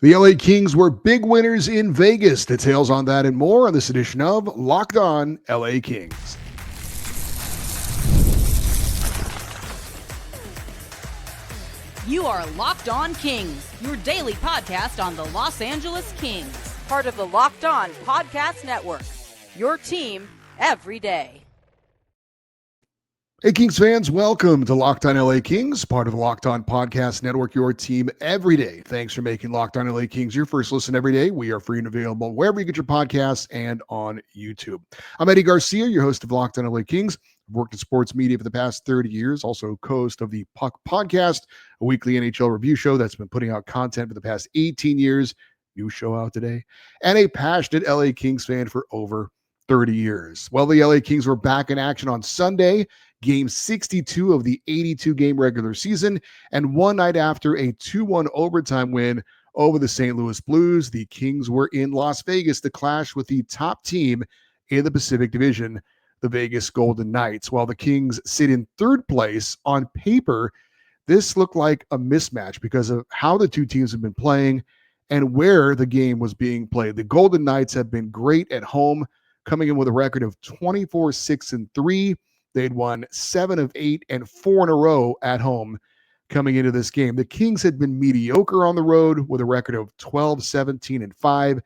The LA Kings were big winners in Vegas. Details on that and more on this edition of Locked On LA Kings. You are Locked On Kings, your daily podcast on the Los Angeles Kings, part of the Locked On Podcast Network, your team every day. Hey, Kings fans, welcome to Locked On LA Kings, part of the Locked On Podcast Network, your team every day. Thanks for making Locked On LA Kings your first listen every day. We are free and available wherever you get your podcasts and on YouTube. I'm Eddie Garcia, your host of Locked On LA Kings. I've worked in sports media for the past 30 years, also co-host of the Puck Podcast, a weekly NHL review show that's been putting out content for the past 18 years. New show out today. And a passionate LA Kings fan for over 30 years. Well, the LA Kings were back in action on Sunday, game 62 of the 82-game regular season, and one night after a 2-1 overtime win over the St. Louis Blues, the Kings were in Las Vegas to clash with the top team in the Pacific Division, the Vegas Golden Knights. While the Kings sit in third place, on paper, this looked like a mismatch because of how the two teams have been playing and where the game was being played. The Golden Knights have been great at home, coming in with a record of 24-6-3. They'd won 7 of 8 and 4 in a row at home coming into this game. The Kings had been mediocre on the road with a record of 12-17-5.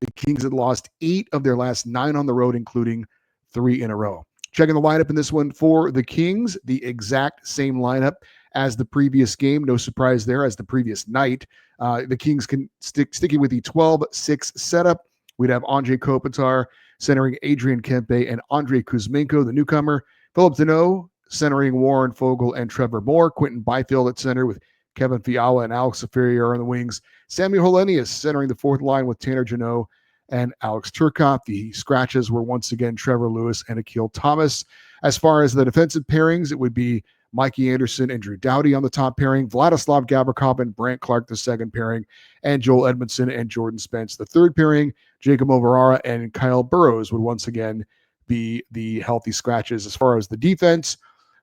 The Kings had lost 8 of their last 9 on the road, including 3 in a row. Checking the lineup in this one for the Kings, the exact same lineup as the previous game. No surprise there, as the previous night. The Kings can sticking with the 12-6 setup. We'd have Anze Kopitar centering Adrian Kempe and Andrei Kuzmenko, the newcomer. Philip Deneau centering Warren Foegele and Trevor Moore. Quentin Byfield at center with Kevin Fiala and Alex Ferrier on the wings. Samuel Hellenius centering the fourth line with Tanner Jeannot and Alex Turcotte. The scratches were once again Trevor Lewis and Akil Thomas. As far as the defensive pairings, it would be Mikey Anderson and Drew Doughty on the top pairing, Vladislav Gavrikov and Brandt Clark the second pairing, and Joel Edmondson and Jordan Spence the third pairing. Jacob Ovarara and Kyle Burrows would once again be the healthy scratches. As far as the defense,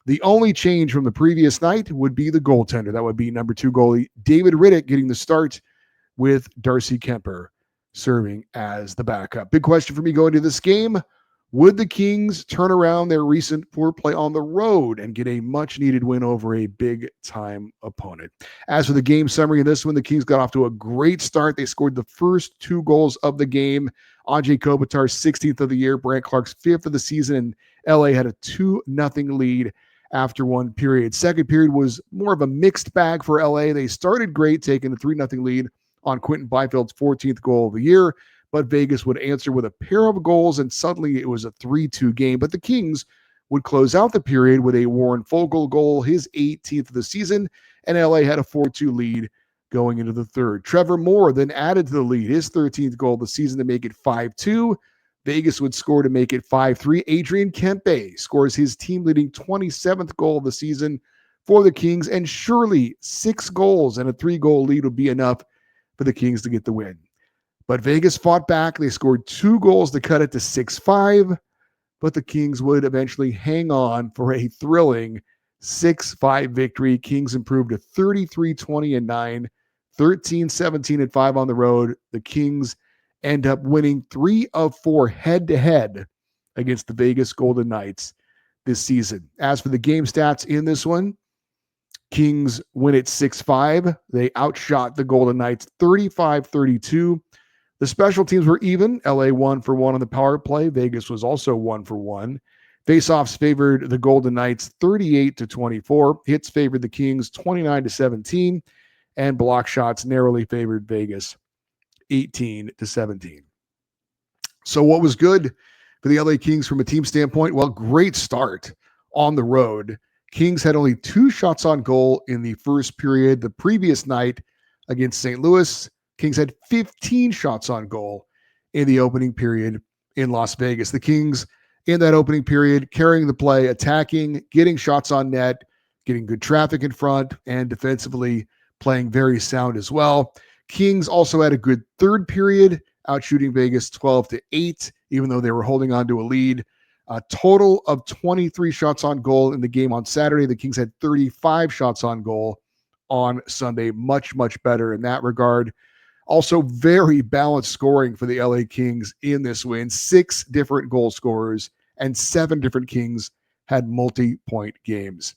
the only change from the previous night would be the goaltender. That would be number 2 goalie David Rittich getting the start with Darcy Kemper serving as the backup. Big question for me going to this game: would the Kings turn around their recent poor play on the road and get a much-needed win over a big-time opponent? As for the game summary in this one, the Kings got off to a great start. They scored the first 2 goals of the game. Anze Kopitar's 16th of the year, Brandt Clark's 5th of the season, and LA had a 2-0 lead after one period. Second period was more of a mixed bag for LA. They started great, taking a 3-0 lead on Quentin Byfield's 14th goal of the year, but Vegas would answer with a pair of goals, and suddenly it was a 3-2 game. But the Kings would close out the period with a Warren Foegele goal, his 18th of the season, and LA had a 4-2 lead going into the third. Trevor Moore then added to the lead, his 13th goal of the season, to make it 5-2. Vegas would score to make it 5-3. Adrian Kempe scores his team-leading 27th goal of the season for the Kings, and surely 6 goals and a 3-goal lead would be enough for the Kings to get the win. But Vegas fought back. They scored 2 goals to cut it to 6-5, but the Kings would eventually hang on for a thrilling 6-5 victory. Kings improved to 33-20-9, 13-17-5 on the road. The Kings end up winning 3 of 4 head-to-head against the Vegas Golden Knights this season. As for the game stats in this one, Kings win it 6-5. They outshot the Golden Knights 35-32. The special teams were even. LA 1 for 1 on the power play. Vegas was also 1 for 1. Faceoffs favored the Golden Knights 38-24. Hits favored the Kings 29-17. And block shots narrowly favored Vegas 18-17. So what was good for the LA Kings from a team standpoint? Well, great start on the road. Kings had only 2 shots on goal in the first period. The previous night against St. Louis, Kings had 15 shots on goal in the opening period in Las Vegas. The Kings in that opening period carrying the play, attacking, getting shots on net, getting good traffic in front, and defensively playing very sound as well. Kings also had a good third period, outshooting Vegas 12-8, even though they were holding on to a lead. A total of 23 shots on goal in the game on Saturday. The Kings had 35 shots on goal on Sunday. Much, much better in that regard. Also, very balanced scoring for the LA Kings in this win. 6 different goal scorers and 7 different Kings had multi-point games.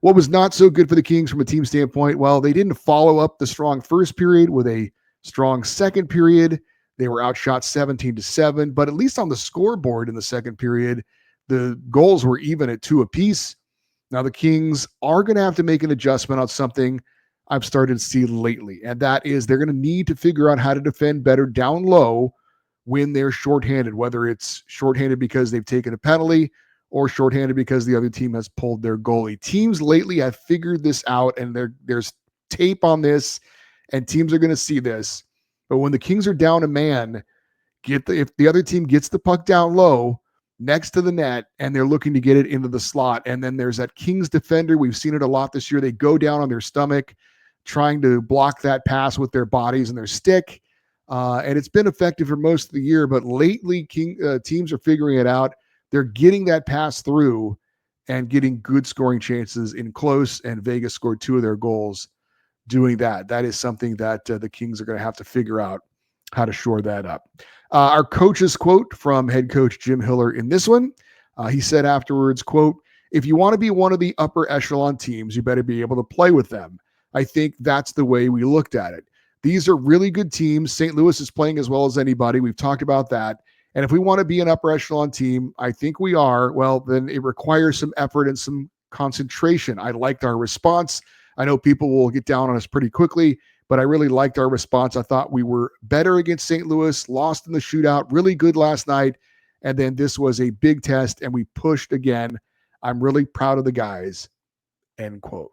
What was not so good for the Kings from a team standpoint? Well, they didn't follow up the strong first period with a strong second period. They were outshot 17-7, but at least on the scoreboard in the second period, the goals were even at 2 apiece. Now, the Kings are going to have to make an adjustment on something I've started to see lately, and that is they're going to need to figure out how to defend better down low when they're shorthanded, whether it's shorthanded because they've taken a penalty or shorthanded because the other team has pulled their goalie. Teams lately have figured this out, and there's tape on this, and teams are going to see this. But when the Kings are down a man, if the other team gets the puck down low next to the net and they're looking to get it into the slot, and then there's that Kings defender, we've seen it a lot this year, they go down on their stomach trying to block that pass with their bodies and their stick. And it's been effective for most of the year, but lately teams are figuring it out. They're getting that pass through and getting good scoring chances in close, and Vegas scored 2 of their goals doing that. That is something that the Kings are going to have to figure out how to shore that up. Our coach's quote from head coach Jim Hiller in this one, he said afterwards, quote, "If you want to be one of the upper echelon teams, you better be able to play with them." I think that's the way we looked at it. These are really good teams. St. Louis is playing as well as anybody. We've talked about that. And if we want to be an upper echelon team, I think we are, well, then it requires some effort and some concentration. I liked our response. I know people will get down on us pretty quickly, but I really liked our response. I thought we were better against St. Louis, lost in the shootout, really good last night. And then this was a big test, and we pushed again. I'm really proud of the guys, end quote.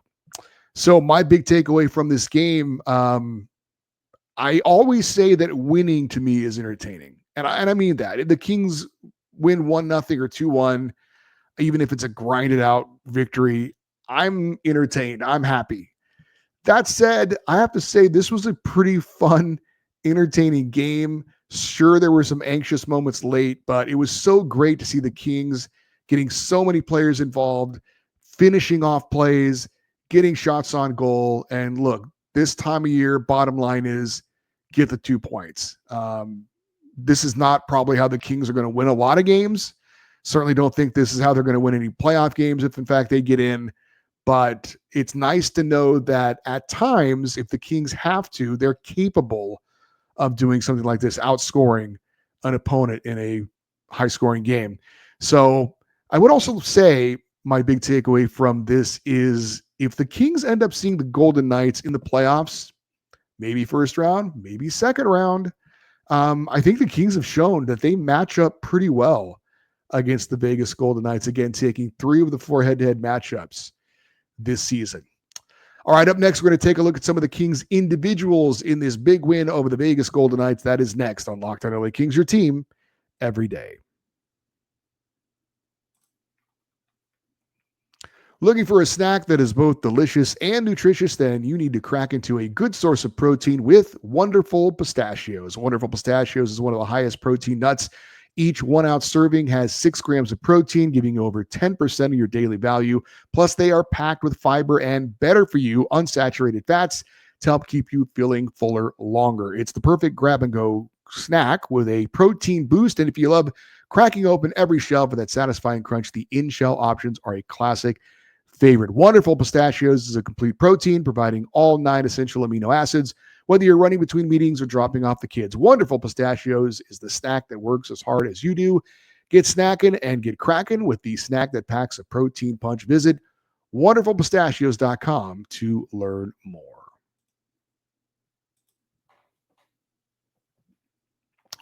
So my big takeaway from this game, I always say that winning to me is entertaining. And I mean that. If the Kings win 1-0 or 2-1, even if it's a grinded out victory, I'm entertained. I'm happy. That said, I have to say this was a pretty fun, entertaining game. Sure, there were some anxious moments late, but it was so great to see the Kings getting so many players involved, finishing off plays, getting shots on goal. And look, this time of year, bottom line is get the 2 points. This is not probably how the Kings are going to win a lot of games. Certainly don't think this is how they're going to win any playoff games if, in fact, they get in. But it's nice to know that at times, if the Kings have to, they're capable of doing something like this, outscoring an opponent in a high-scoring game. So I would also say my big takeaway from this is if the Kings end up seeing the Golden Knights in the playoffs, maybe first round, maybe second round, I think the Kings have shown that they match up pretty well against the Vegas Golden Knights, again, taking 3 of the 4 head-to-head matchups this season. All right, up next, we're going to take a look at some of the Kings individuals in this big win over the Vegas Golden Knights. That is next on Locked On LA Kings, your team every day. Looking for a snack that is both delicious and nutritious? Then you need to crack into a good source of protein with Wonderful Pistachios. Wonderful Pistachios is one of the highest protein nuts. Each 1 ounce serving has 6 grams of protein, giving you over 10% of your daily value. Plus, they are packed with fiber and better for you, unsaturated fats to help keep you feeling fuller longer. It's the perfect grab and go snack with a protein boost. And if you love cracking open every shell for that satisfying crunch, the in-shell options are a classic favorite. Wonderful Pistachios is a complete protein, providing all 9 essential amino acids, whether you're running between meetings or dropping off the kids. Wonderful Pistachios is the snack that works as hard as you do. Get snackin' and get crackin' with the snack that packs a protein punch. Visit wonderfulpistachios.com to learn more.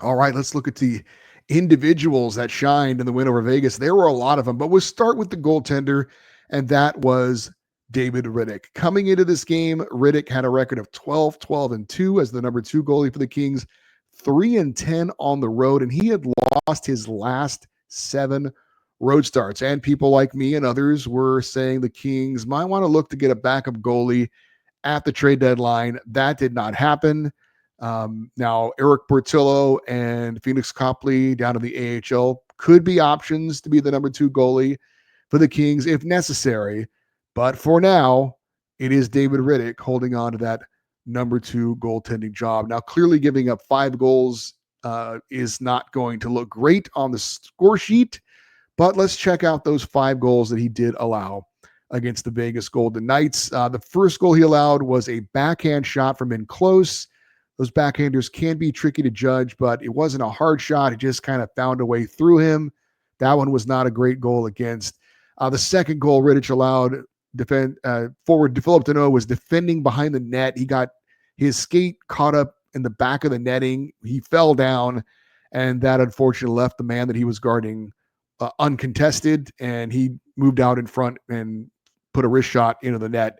All right, let's look at the individuals that shined in the win over Vegas. There were a lot of them, but we'll start with the goaltender, and that was David Rittich. Coming into this game, Rittich had a record of 12-12-2 as the number 2 goalie for the Kings, 3-10 on the road, and he had lost his last 7 road starts. And people like me and others were saying the Kings might want to look to get a backup goalie at the trade deadline. That did not happen. Now, Eric Portillo and Phoenix Copley down to the AHL could be options to be the number 2 goalie for the Kings if necessary. But for now, it is David Rittich holding on to that number 2 goaltending job. Now, clearly giving up 5 goals is not going to look great on the score sheet, but let's check out those 5 goals that he did allow against the Vegas Golden Knights. The first goal he allowed was a backhand shot from in close. Those backhanders can be tricky to judge, but it wasn't a hard shot. It just kind of found a way through him. That one was not a great goal against. The second goal Rittich allowed, forward Philip Deneau was defending behind the net. He got his skate caught up in the back of the netting. He fell down, and that unfortunately left the man that he was guarding uncontested, and he moved out in front and put a wrist shot into the net.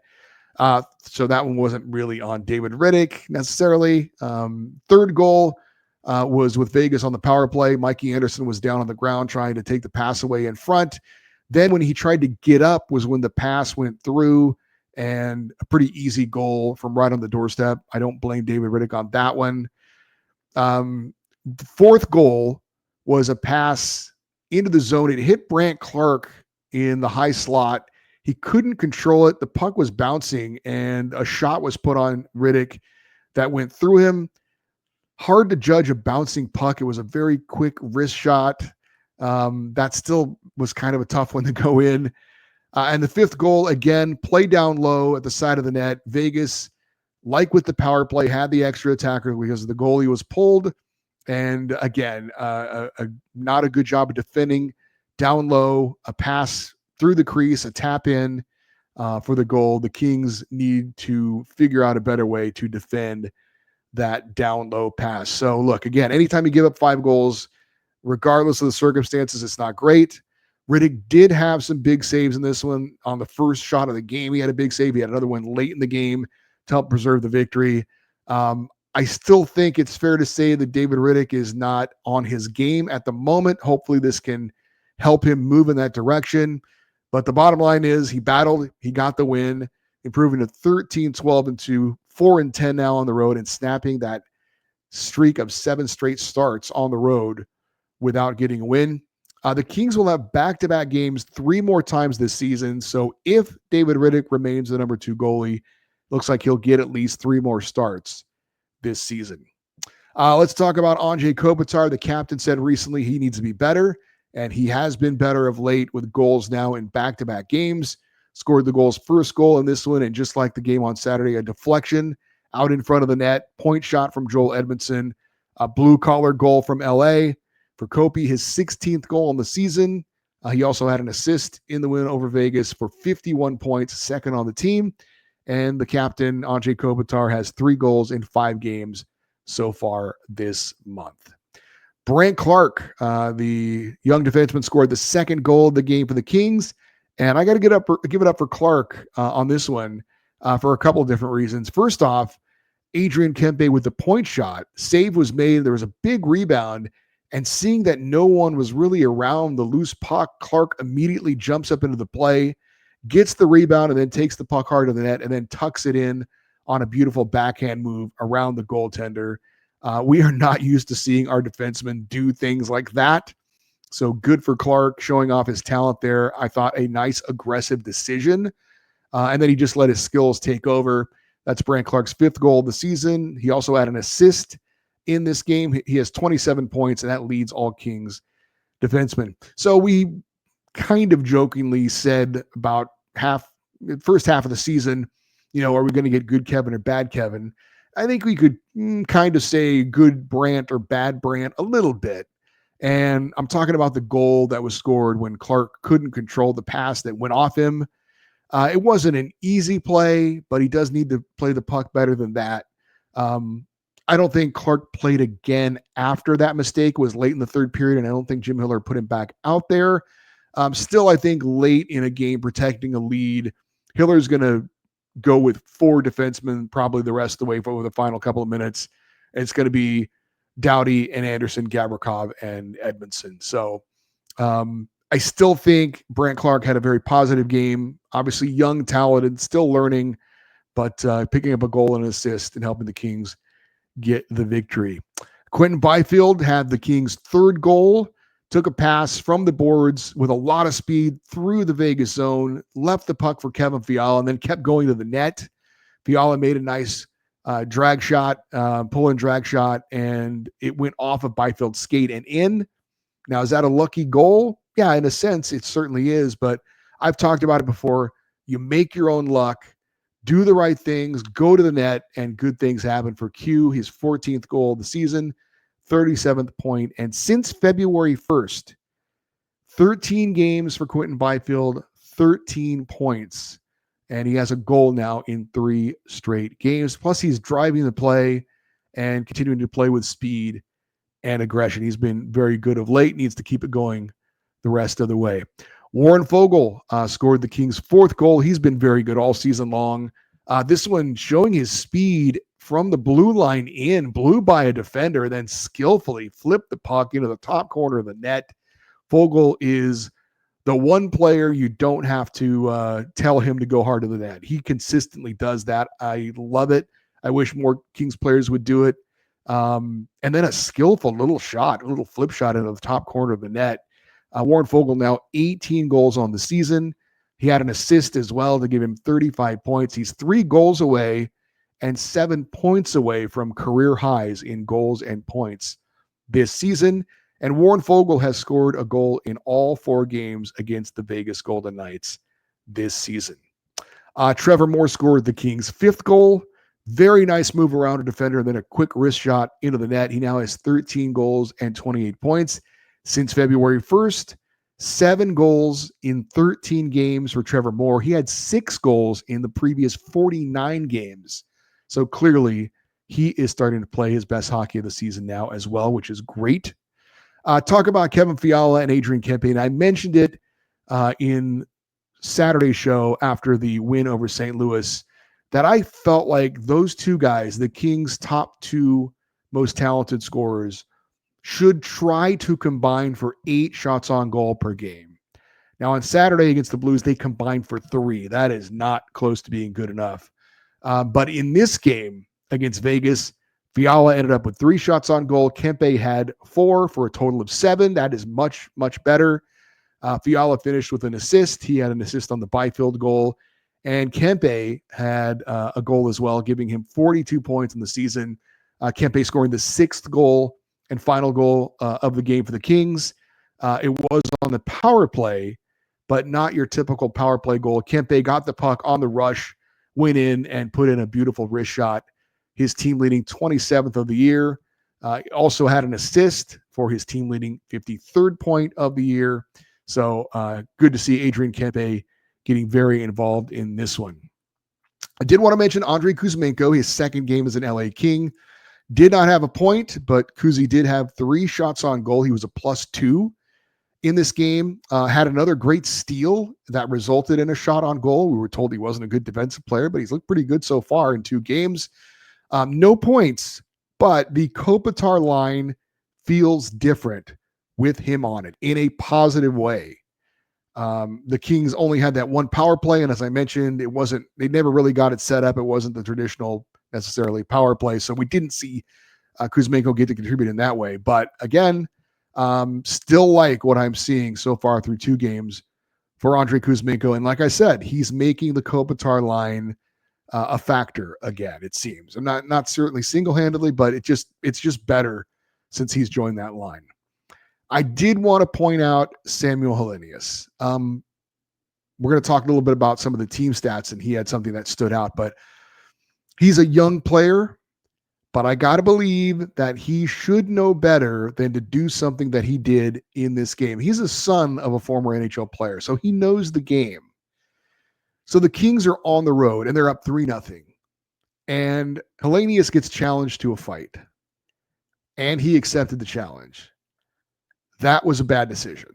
So that one wasn't really on David Rittich necessarily. Third goal was with Vegas on the power play. Mikey Anderson was down on the ground trying to take the pass away in front. Then when he tried to get up was when the pass went through, and a pretty easy goal from right on the doorstep. I don't blame David Rittich on that one. The fourth goal was a pass into the zone. It hit Brandt Clark in the high slot. He couldn't control it. The puck was bouncing, and a shot was put on Rittich that went through him. Hard to judge a bouncing puck. It was a very quick wrist shot. That still was kind of a tough one to go in. And the fifth goal, again, play down low at the side of the net. Vegas, like with the power play, had the extra attacker because the goalie was pulled. And again, not a good job of defending down low, a pass through the crease, a tap in for the goal. The Kings need to figure out a better way to defend that down low pass. So look, again, anytime you give up 5 goals, regardless of the circumstances, it's not great. Rittich did have some big saves in this one. On the first shot of the game, he had a big save. He had another one late in the game to help preserve the victory. I still think it's fair to say that David Rittich is not on his game at the moment. Hopefully this can help him move in that direction. But the bottom line is he battled, he got the win, improving to 13-12-2, 4-10 now on the road, and snapping that streak of 7 straight starts on the road without getting a win. The Kings will have back-to-back games 3 more times this season. So if David Rittich remains the number 2 goalie, looks like he'll get at least 3 more starts this season. Let's talk about Anze Kopitar. The captain said recently he needs to be better, and he has been better of late with goals now in back-to-back games. Scored the goal's first goal in this one, and just like the game on Saturday, a deflection out in front of the net, point shot from Joel Edmondson, a blue-collar goal from L.A. For Kopi, his 16th goal in the season. He also had an assist in the win over Vegas for 51 points, second on the team. And the captain, Anze Kopitar, has 3 goals in 5 games so far this month. Brandt Clark, the young defenseman, scored the second goal of the game for the Kings. And I got to give it up for Clark on this one for a couple of different reasons. First off, Adrian Kempe with the point shot. Save was made. There was a big rebound. And seeing that no one was really around the loose puck, Clark immediately jumps up into the play, gets the rebound, and then takes the puck hard to the net and then tucks it in on a beautiful backhand move around the goaltender. We are not used to seeing our defensemen do things like that. So good for Clark showing off his talent there. I thought a nice aggressive decision. And then he just let his skills take over. That's Brandt Clark's 5th goal of the season. He also had an assist in this game. He has 27 points, and that leads all Kings defensemen. So we kind of jokingly said about first half of the season, are we going to get good Kevin or bad Kevin? I think we could kind of say good Brandt or bad Brandt a little bit. And I'm talking about the goal that was scored when Clark couldn't control the pass that went off him. It wasn't an easy play, but he does need to play the puck better than that. I don't think Clark played again after that mistake. It was late in the third period, and I don't think Jim Hiller put him back out there. Still, I think late in a game protecting a lead, Hiller's going to go with 4 defensemen probably the rest of the way for the final couple of minutes. It's going to be Doughty and Anderson, Gavrikov, and Edmondson. So I still think Brandt Clark had a very positive game. Obviously young, talented, still learning, but picking up a goal and an assist and helping the Kings get the victory. Quentin Byfield had the Kings' 3rd goal, took a pass from the boards with a lot of speed through the Vegas zone, left the puck for Kevin Fiala, and then kept going to the net. Fiala made a nice drag shot, pull and drag shot, and it went off of Byfield's skate and in. Now, is that a lucky goal? Yeah, in a sense, it certainly is. But I've talked about it before. You make your own luck, do the right things, go to the net, and good things happen for Q. His 14th goal of the season, 37th point. And since February 1st, 13 games for Quinton Byfield, 13 points. And he has a goal now in 3 straight games. Plus, he's driving the play and continuing to play with speed and aggression. He's been very good of late, needs to keep it going the rest of the way. Warren Fogle scored the Kings' 4th goal. He's been very good all season long. This one showing his speed from the blue line in, blew by a defender, then skillfully flipped the puck into the top corner of the net. Fogle is the one player you don't have to tell him to go hard to the net. He consistently does that. I love it. I wish more Kings players would do it. And then a skillful little shot, a little flip shot into the top corner of the net. Warren Fogle now 18 goals on the season. He had an assist as well to give him 35 points. He's 3 goals away and 7 points away from career highs in goals and points this season. And Warren Fogle has scored a goal in all 4 games against the Vegas Golden Knights this season. Trevor Moore scored the Kings' 5th goal. Very nice move around a defender and then a quick wrist shot into the net. He now has 13 goals and 28 points since February 1st. 7 goals in 13 games for Trevor Moore. He had 6 goals in the previous 49 games. So clearly he is starting to play his best hockey of the season now as well, which is great. Talk about Kevin Fiala and Adrian Kempe. And I mentioned it in Saturday's show after the win over St. Louis, that I felt like those 2 guys, the Kings' top 2 most talented scorers, should try to combine for 8 shots on goal per game. Now, on Saturday against the Blues, they combined for 3. That is not close to being good enough. But in this game against Vegas, Fiala ended up with 3 shots on goal. Kempe had 4 for a total of 7. That is much, much better. Fiala finished with an assist. He had an assist on the Byfield goal. And Kempe had a goal as well, giving him 42 points in the season. Kempe scoring the 6th goal and final goal of the game for the Kings. It was on the power play, but not your typical power play goal. Kempe got the puck on the rush, went in and put in a beautiful wrist shot. His team leading 27th of the year. Also had an assist for his team leading 53rd point of the year. So good to see Adrian Kempe getting very involved in this one. I did want to mention Andrei Kuzmenko, his 2nd game as an LA King. Did not have a point, but Kuzi did have 3 shots on goal. He was a +2 in this game. Had another great steal that resulted in a shot on goal. We were told he wasn't a good defensive player, but he's looked pretty good so far in 2 games. No points, but the Kopitar line feels different with him on it in a positive way. The Kings only had that 1 power play, and as I mentioned, they never really got it set up. It wasn't the traditional necessarily power play, so we didn't see Kuzmenko get to contribute in that way. But again, still like what I'm seeing so far through 2 games for Andrei Kuzmenko. And like I said, he's making the Kopitar line a factor again, it seems. I'm not certainly single-handedly, but it's just better since he's joined that line. I did want to point out Samuel Hellenius. We're going to talk a little bit about some of the team stats, and he had something that stood out, but he's a young player, but I got to believe that he should know better than to do something that he did in this game. He's a son of a former NHL player, so he knows the game. So the Kings are on the road, and they're up 3-0. And Hellenius gets challenged to a fight, and he accepted the challenge. That was a bad decision.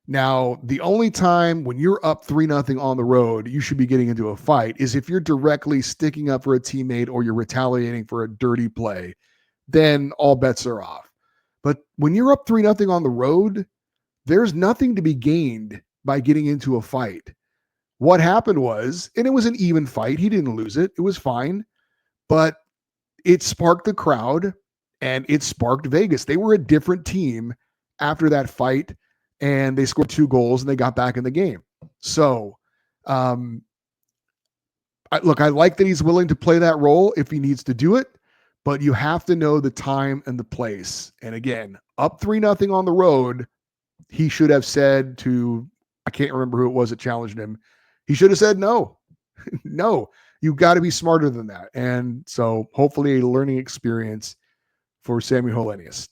Now, the only time when you're up 3-0 on the road, you should be getting into a fight is if you're directly sticking up for a teammate or you're retaliating for a dirty play, then all bets are off. But when you're up 3-0 on the road, there's nothing to be gained by getting into a fight. What happened was, and it was an even fight. He didn't lose it. It was fine. But it sparked the crowd and it sparked Vegas. They were a different team after that fight, and they scored 2 goals and they got back in the game. So I like that he's willing to play that role if he needs to do it, but you have to know the time and the place. And again, up 3-0 on the road, he should have said to, I can't remember who it was that challenged him. He should have said no. No, you got to be smarter than that. And so hopefully a learning experience for Samuel Hellenius.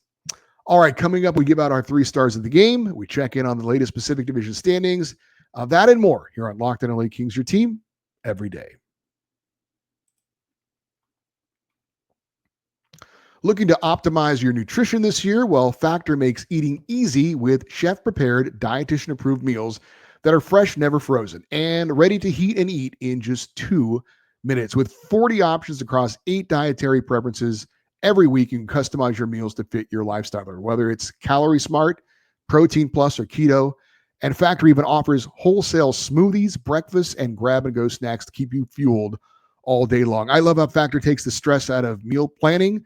All right, coming up, we give out our 3 stars of the game. We check in on the latest Pacific Division standings. That and more here on Locked On LA Kings, your team every day. Looking to optimize your nutrition this year? Well, Factor makes eating easy with chef-prepared, dietitian-approved meals that are fresh, never frozen, and ready to heat and eat in just 2 minutes. With 40 options across 8 dietary preferences, every week you can customize your meals to fit your lifestyle, whether it's Calorie Smart, Protein Plus, or Keto. And Factor even offers wholesale smoothies, breakfasts, and grab-and-go snacks to keep you fueled all day long. I love how Factor takes the stress out of meal planning.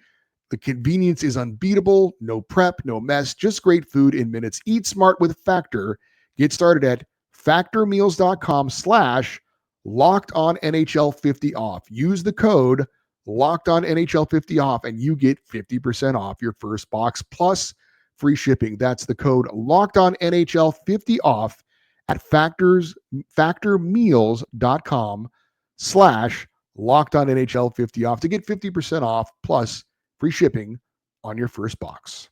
The convenience is unbeatable. No prep, no mess, just great food in minutes. Eat smart with Factor. Get started at factormeals.com/LockedOnNHL50 off. Use the code LockedOnNHL50 off and you get 50% off your first box plus free shipping. That's the code LockedOnNHL50 off at factormeals.com/LockedOnNHL50 off to get 50% off plus free shipping on your first box.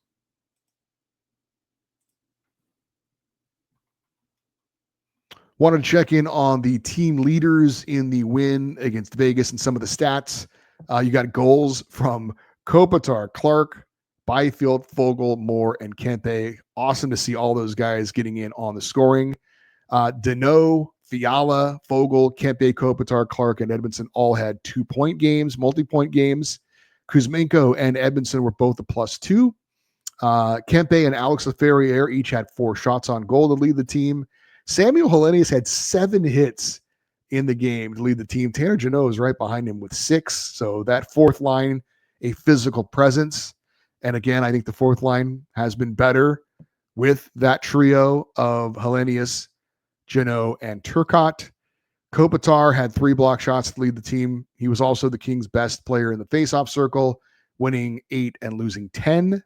Wanted to check in on the team leaders in the win against Vegas and some of the stats. You got goals from Kopitar, Clark, Byfield, Fogle, Moore, and Kempe. Awesome to see all those guys getting in on the scoring. Deneau, Fiala, Fogle, Kempe, Kopitar, Clark, and Edmondson all had 2-point games, multi-point games. Kuzmenko and Edmondson were both a +2. Kempe and Alex Laferriere each had 4 shots on goal to lead the team. Samuel Hellenius had 7 hits in the game to lead the team. Tanner Jeannot is right behind him with 6. So that fourth line, a physical presence. And again, I think the fourth line has been better with that trio of Hellenius, Jeannot, and Turcotte. Kopitar had 3 block shots to lead the team. He was also the Kings' best player in the faceoff circle, winning 8 and losing 10.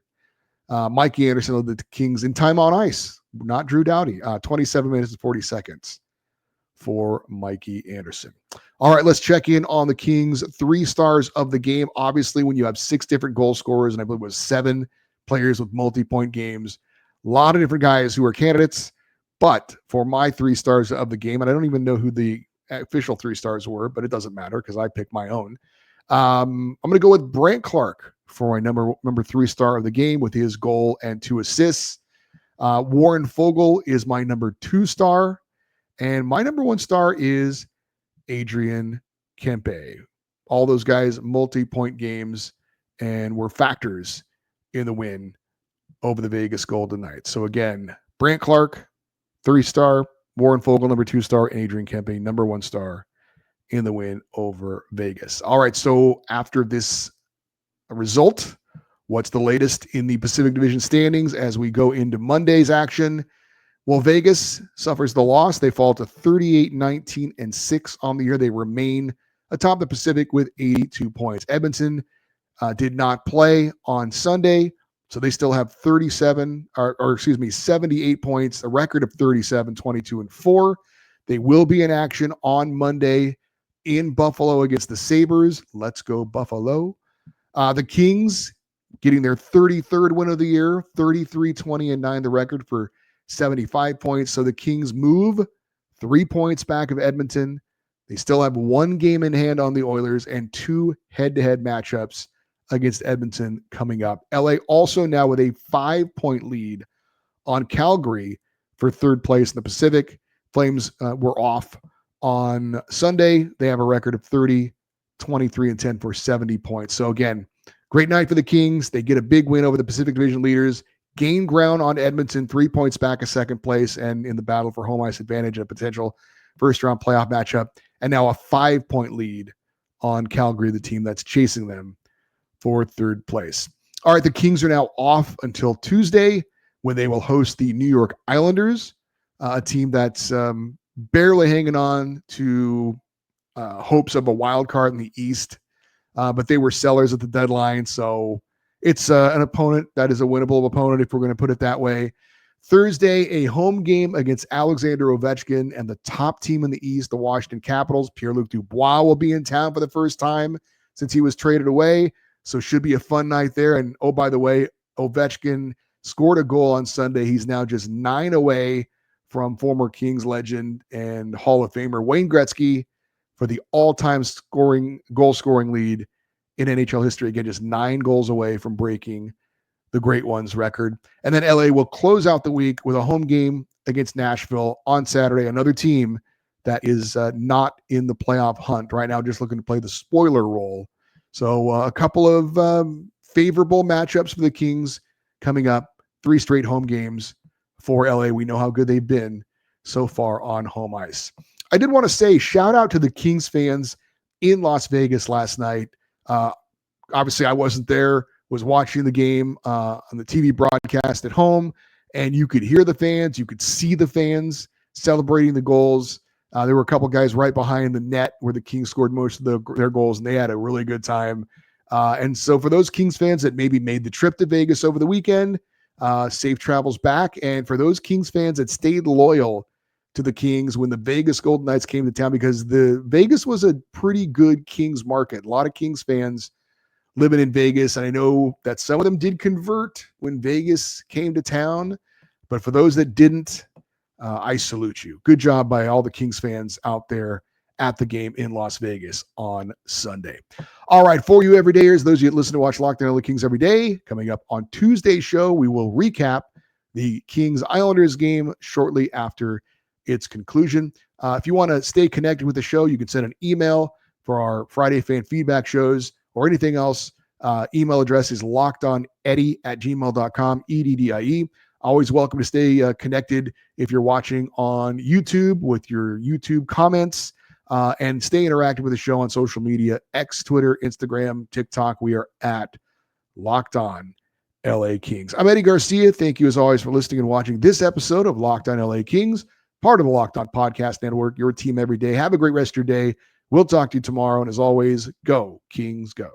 Mikey Anderson led the Kings in time on ice, not Drew Doughty. 27 minutes and 40 seconds for Mikey Anderson. All right, let's check in on the Kings' 3 stars of the game. Obviously, when you have 6 different goal scorers, and I believe it was 7 players with multi-point games, a lot of different guys who are candidates. But for my 3 stars of the game, and I don't even know who the official 3 stars were, but it doesn't matter because I picked my own. I'm going to go with Brandt Clark for my number 3 star of the game with his goal and 2 assists. Warren Fogle is my number 2 star. And my number 1 star is Adrian Kempe. All those guys, multi-point games, and were factors in the win over the Vegas Golden Knights. So again, Brandt Clark, 3 star, Warren Fogle, number 2 star, and Adrian Kempe, number 1 star in the win over Vegas. All right, so after this result, what's the latest in the Pacific Division standings as we go into Monday's action? Well, Vegas suffers the loss. They fall to 38-19-6 on the year. They remain atop the Pacific with 82 points. Edmonton did not play on Sunday, so they still have 78 points, a record of 37, 22-4. They will be in action on Monday in Buffalo against the Sabres. Let's go Buffalo. The Kings getting their 33rd win of the year, 33-20-9, the record for 75 points. So the Kings move 3 points back of Edmonton. They still have 1 game in hand on the Oilers and 2 head-to-head matchups against Edmonton coming up. LA also now with a 5-point lead on Calgary for 3rd place in the Pacific. Flames were off on Sunday. They have a record of 30, 23-10 for 70 points. So again, great night for the Kings. They get a big win over the Pacific Division leaders, gain ground on Edmonton, 3 points back of 2nd place, and in the battle for home ice advantage, a potential first-round playoff matchup, and now a 5-point lead on Calgary, the team that's chasing them for 3rd place. All right, the Kings are now off until Tuesday when they will host the New York Islanders, a team that's barely hanging on to hopes of a wild card in the East, but they were sellers at the deadline. So it's an opponent that is a winnable opponent, if we're going to put it that way. Thursday, a home game against Alexander Ovechkin and the top team in the East, the Washington Capitals. Pierre-Luc Dubois will be in town for the first time since he was traded away. So should be a fun night there. And oh, by the way, Ovechkin scored a goal on Sunday. He's now just 9 away from former Kings legend and Hall of Famer Wayne Gretzky for the all-time goal scoring lead in NHL history. Again, just 9 goals away from breaking the Great Ones record. And then LA will close out the week with a home game against Nashville on Saturday, another team that is not in the playoff hunt right now, just looking to play the spoiler role. So a couple of favorable matchups for the Kings coming up, 3 straight home games for LA. We know how good they've been so far on home ice. I did want to say shout out to the Kings fans in Las Vegas last night. Obviously, I wasn't there, was watching the game on the TV broadcast at home, and you could hear the fans, you could see the fans celebrating the goals. There were a couple guys right behind the net where the Kings scored most of their goals, and they had a really good time. And so for those Kings fans that maybe made the trip to Vegas over the weekend, safe travels back. And for those Kings fans that stayed loyal to the Kings when the Vegas Golden Knights came to town, because the Vegas was a pretty good Kings market. A lot of Kings fans living in Vegas. And I know that some of them did convert when Vegas came to town, but for those that didn't, I salute you. Good job by all the Kings fans out there at the game in Las Vegas on Sunday. All right, for you everydayers, those of you that listen to watch Locked On LA Kings every day, coming up on Tuesday's show, we will recap the Kings Islanders game shortly after its conclusion. If you want to stay connected with the show, you can send an email for our Friday fan feedback shows or anything else. Email address is lockedoneddie@gmail.com, EDDIE. Always welcome to stay connected if you're watching on YouTube with your YouTube comments, and stay interactive with the show on social media, X, Twitter, Instagram, TikTok. We are at Locked On LA Kings. I'm Eddie Garcia. Thank you as always for listening and watching this episode of Locked On LA Kings, part of the Locked On Podcast Network, your team every day. Have a great rest of your day. We'll talk to you tomorrow. And as always, go Kings, go.